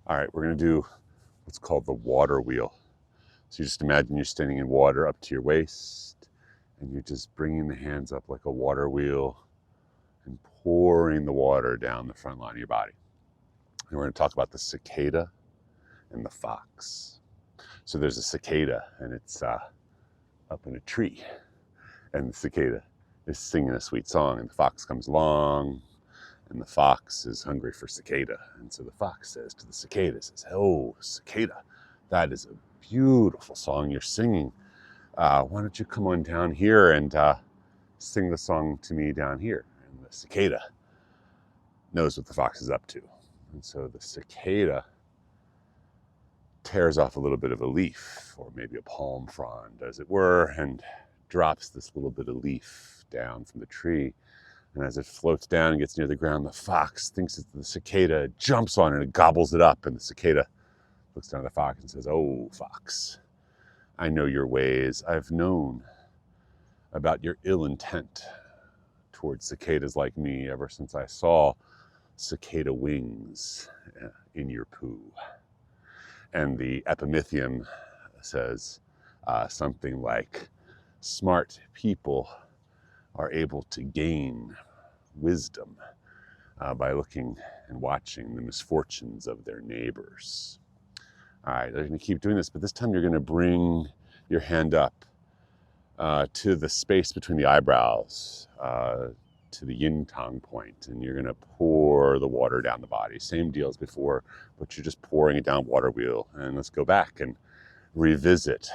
All right, we're gonna do what's called the water wheel. So you just imagine you're standing in water up to your waist, and you're just bringing the hands up like a water wheel and pouring the water down the front line of your body. And we're gonna talk about the cicada and the fox. So there's a cicada, and it's up in a tree, and the cicada is singing a sweet song, and the fox comes along, and the fox is hungry for cicada. And so the fox says to the cicada, says, "Oh, cicada, that is a beautiful song you're singing. Why don't you come on down here and sing the song to me down here?" And the cicada knows what the fox is up to. And so the cicada tears off a little bit of a leaf, or maybe a palm frond, as it were, and drops this little bit of leaf down from the tree. And as it floats down and gets near the ground, the fox thinks it's the cicada, jumps on it and gobbles it up. And the cicada looks down at the fox and says, "Oh, fox, I know your ways. I've known about your ill intent towards cicadas like me ever since I saw cicada wings in your poo." And the epimythium says something like, "Smart people are able to gain wisdom by looking and watching the misfortunes of their neighbors." All right, they're going to keep doing this, but this time you're going to bring your hand up to the space between the eyebrows, to the yin tang point, and you're going to pour the water down the body. Same deal as before, but you're just pouring it down water wheel. And let's go back and revisit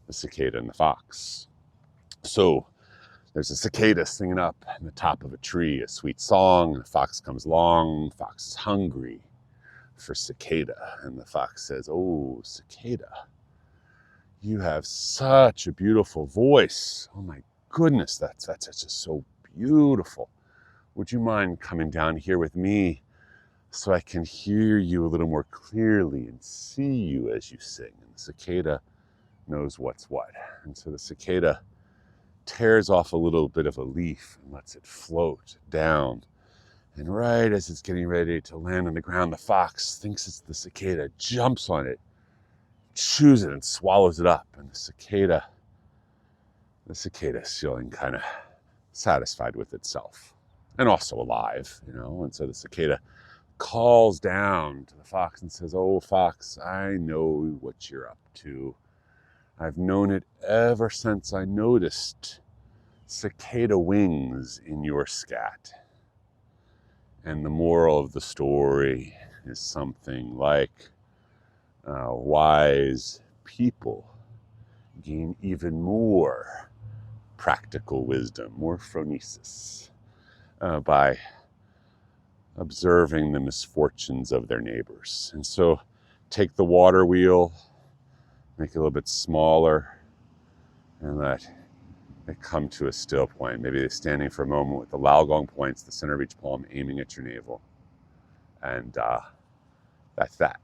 the cicada and the fox. So there's a cicada singing up in the top of a tree a sweet song, and a fox comes along. The fox is hungry for cicada, and the fox says, "Oh, cicada, you have such a beautiful voice. Oh my goodness, that's just so beautiful. Would you mind coming down here with me so I can hear you a little more clearly and see you as you sing?" And the cicada knows what's what. And so the cicada tears off a little bit of a leaf and lets it float down. And right as it's getting ready to land on the ground, the fox thinks it's the cicada, jumps on it, chews it and swallows it up. And the cicada is feeling kind of satisfied with itself and also alive, And so the cicada calls down to the fox and says, "Oh, fox, I know what you're up to. I've known it ever since I noticed cicada wings in your scat." And the moral of the story is something like, wise people gain even more practical wisdom, more phronesis, by observing the misfortunes of their neighbors. And so take the water wheel, make it a little bit smaller, and let it come to a still point. Maybe they're standing for a moment with the laogong points, the center of each palm, aiming at your navel. And that's that.